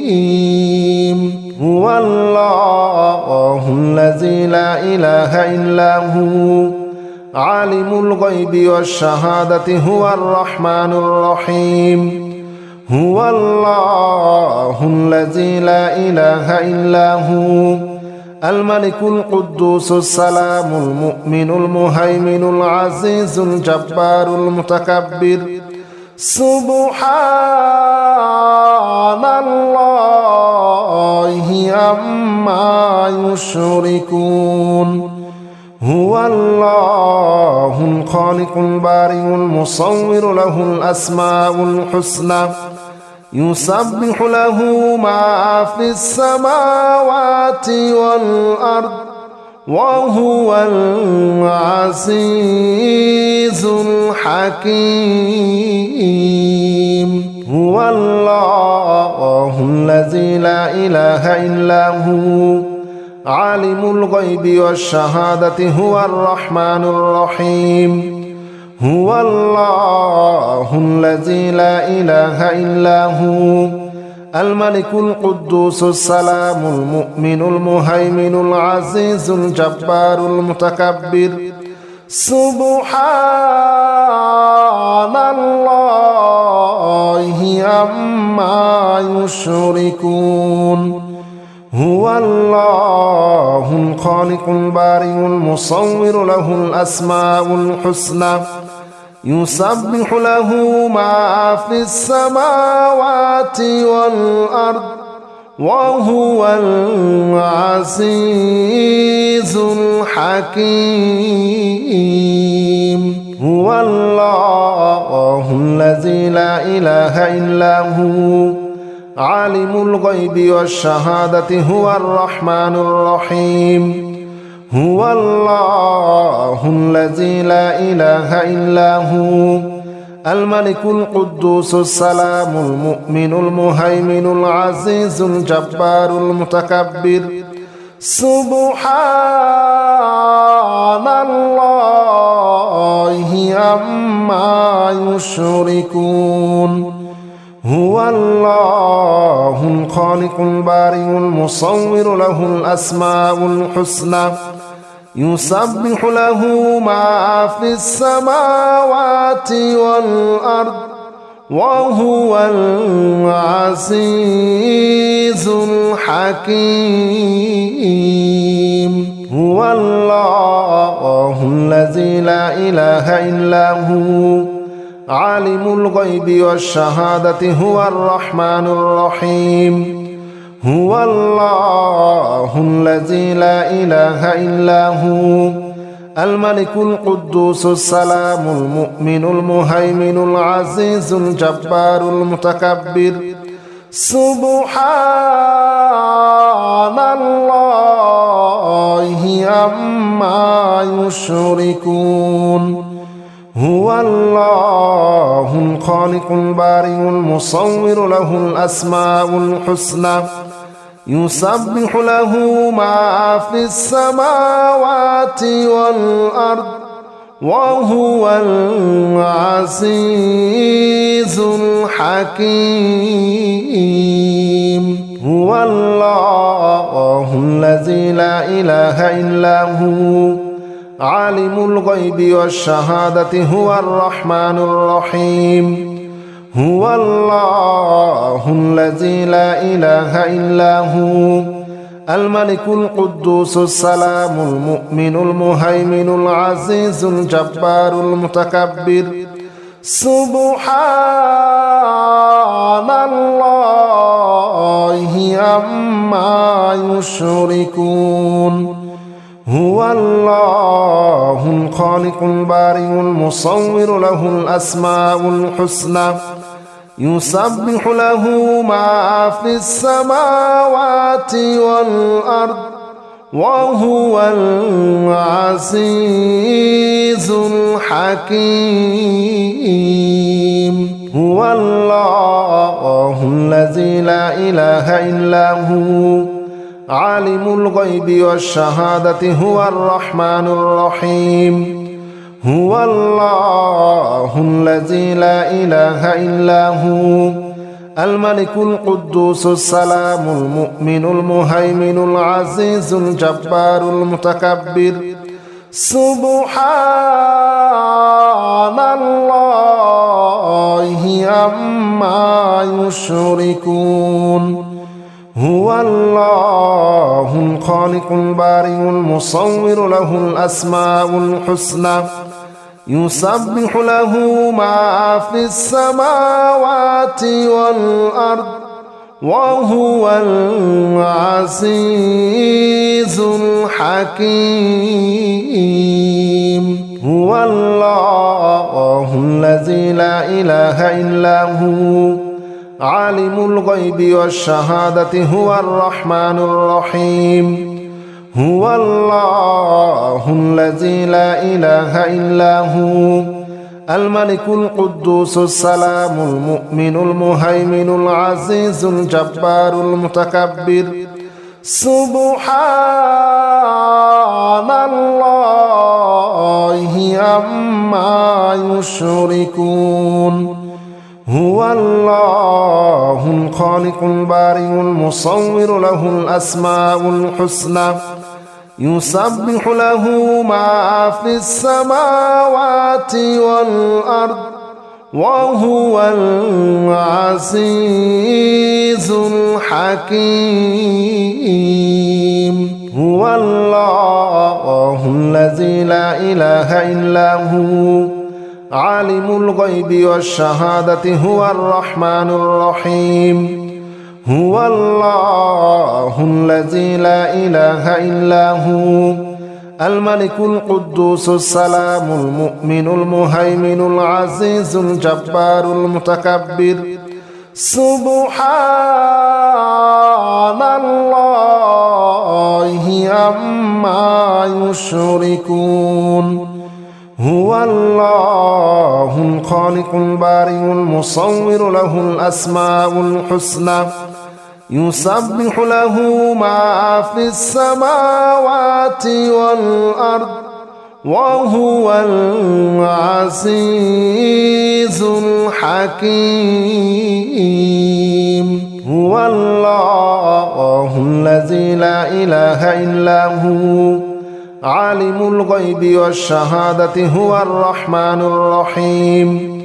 الحكيم هو الله الذي لا إله إلا هو عالم الغيب والشهادة هو الرحمن الرحيم هو الله الذي لا إله إلا هو الملك القدوس السلام المؤمن المهيمن العزيز الجبار المتكبر سبحان الله عما يشركون هو الله الخالق البارئ المصور له الأسماء الحسنى يسبح له ما في السماوات والأرض وهو العزيز الحكيم هو الله الذي لا إله إلا هو عالم الغيب والشهادة هو الرحمن الرحيم هو الله الذي لا إله إلا هو الملك القدوس السلام المؤمن المهيمن العزيز الجبار المتكبر سبحان الله عما يشركون هو الله الخالق البارئ المصور له الأسماء الحسنى يسبح له ما في السماوات والأرض وهو العزيز الحكيم هو الله الذي لا إله إلا هو عالم الغيب والشهادة هو الرحمن الرحيم هو الله الذي لا إله إلا هو الملك القدوس السلام المؤمن المهيمن العزيز الجبار المتكبر سبحان الله عما يشركون هو الله الخالق البارئ المصور له الأسماء الحسنى يسبح له ما في السماوات والأرض وهو العزيز الحكيم هو الله الذي لا إله إلا هو عالم الغيب والشهادة هو الرحمن الرحيم هو الله الذي لا إله إلا هو الملك القدوس السلام المؤمن المهيمن العزيز الجبار المتكبر سبحان الله عما يشركون هو الله الخالق البارئ المصور له الأسماء الحسنى يسبح له ما في السماوات والأرض وهو العزيز الحكيم هو الله الذي لا إله إلا هو عالم الغيب والشهادة هو الرحمن الرحيم هو الله الذي لا إله إلا هو الملك القدوس السلام المؤمن المهيمن العزيز الجبار المتكبر سبحان الله عما يشركون هو الله الخالق البارئ المصور له الأسماء الحسنى يسبح له ما في السماوات والأرض وهو العزيز الحكيم هو الله الذي لا إله إلا هو عالم الغيب والشهادة هو الرحمن الرحيم هو الله الذي لا إله إلا هو الملك القدوس السلام المؤمن المهيمن العزيز الجبار المتكبر سبحان الله عما يشركون هو الله الخالق البارئ المصور له الأسماء الحسنى يسبح له ما في السماوات والأرض وهو العزيز الحكيم هو الله الذي لا إله إلا هو عالم الغيب والشهادة هو الرحمن الرحيم هو الله الذي لا إله إلا هو الملك القدوس السلام المؤمن المهيمن العزيز الجبار المتكبر سبحان الله عما يشركون هو الله الخالق البارئ المصور له الأسماء الحسنى يسبح له ما في السماوات والأرض وهو العزيز الحكيم هو الله الذي لا إله إلا هو عالم الغيب والشهادة هو الرحمن الرحيم هو الله الذي لا إله إلا هو الملك القدوس السلام المؤمن المهيمن العزيز الجبار المتكبر سبحان الله عما يشركون هو الله الخالق البارئ المصور له الأسماء الحسنى يسبح له ما في السماوات والأرض وهو العزيز الحكيم هو الله الذي لا إله إلا هو عالم الغيب والشهادة هو الرحمن الرحيم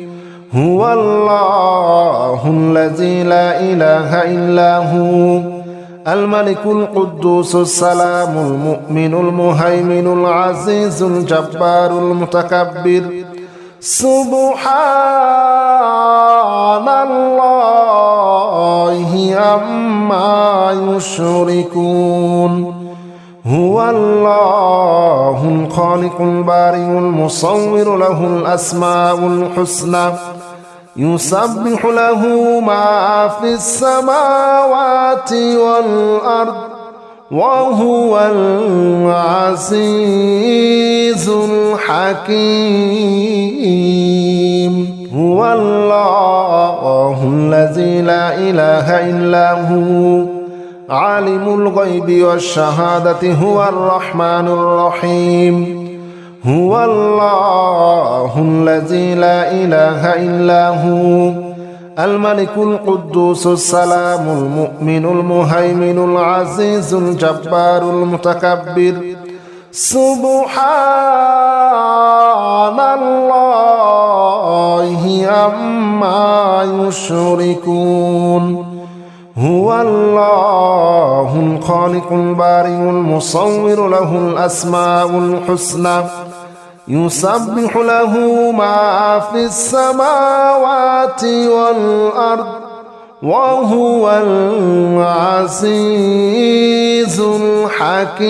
هو الله الذي لا إله إلا هو الملك القدوس السلام المؤمن المهيمن العزيز الجبار المتكبر سبحان الله عما يشركون هو الله الخالق البارئ المصور له الأسماء الحسنى يسبح له ما في السماوات والأرض وهو العزيز الحكيم هو الله الذي لا إله إلا هو عالم الغيب والشهادة هو الرحمن الرحيم هو الله الذي لا إله إلا هو الملك القدوس السلام المؤمن المهيمن العزيز الجبار المتكبر سبحان الله عما يشركون هو الله الخالق البارئ المصور له الأسماء الحسنى يسبح له ما في السماوات والأرض وهو العزيز الحكيم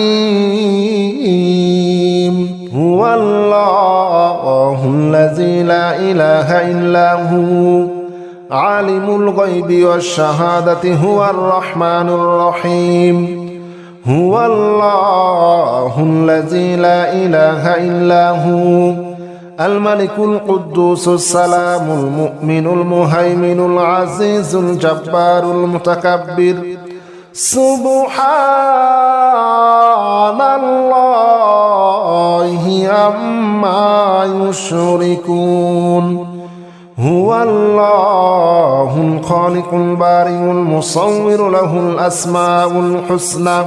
هو الله الذي لا إله إلا هو عالم الغيب والشهادة هو الرحمن الرحيم هو الله الذي لا إله إلا هو الملك القدوس السلام المؤمن المهيمن العزيز الجبار المتكبر سبحان الله عما يشركون هو الله الخالق البارئ المصور له الأسماء الحسنى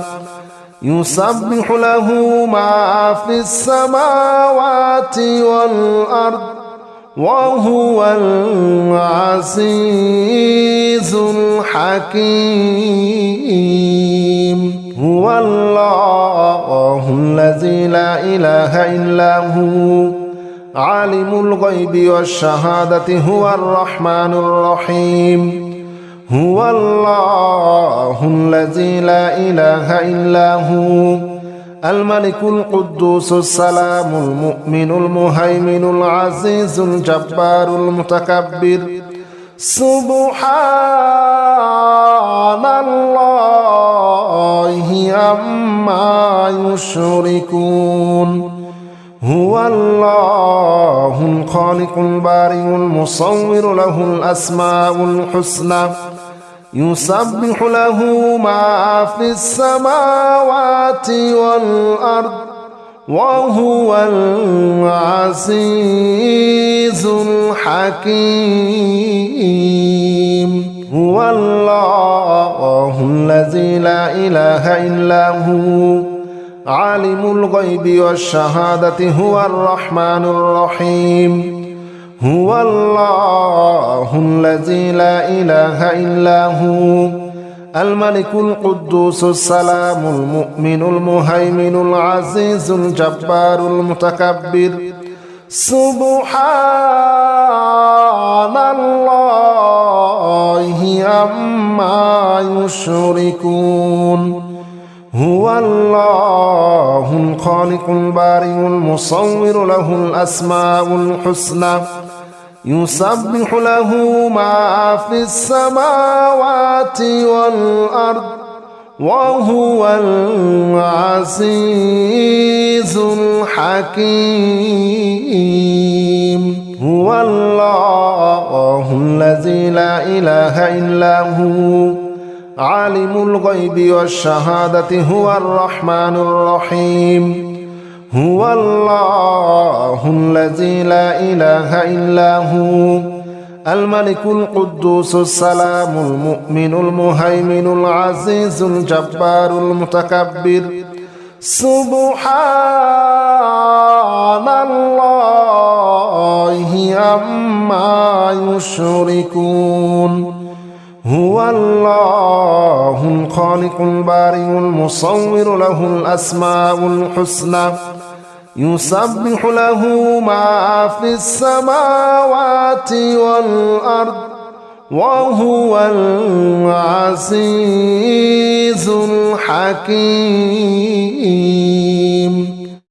يسبح له ما في السماوات والأرض وهو العزيز الحكيم هو الله الذي لا إله إلا هو عالم الغيب والشهادة هو الرحمن الرحيم هو الله الذي لا إله إلا هو الملك القدوس السلام المؤمن المهيمن العزيز الجبار المتكبر سبحان الله عما يشركون هو الله الخالق البارئ المصور له الأسماء الحسنى يسبح له ما في السماوات والأرض وهو العزيز الحكيم هو الله الذي لا إله إلا هو عالم الغيب والشهادة هو الرحمن الرحيم هو الله الذي لا إله إلا هو الملك القدوس السلام المؤمن المهيمن العزيز الجبار المتكبر سبحان الله عما يشركون هو الله الخالق البارئ المصور له الأسماء الحسنى يسبح له ما في السماوات والأرض وهو العزيز الحكيم هو الله الذي لا إله إلا هو عالم الغيب والشهادة هو الرحمن الرحيم هو الله الذي لا إله إلا هو الملك القدوس السلام المؤمن المهيمن العزيز الجبار المتكبر سبحان الله عما يشركون هو الله الخالق البارئ المصور له الأسماء الحسنى يسبح له ما في السماوات والأرض وهو العزيز الحكيم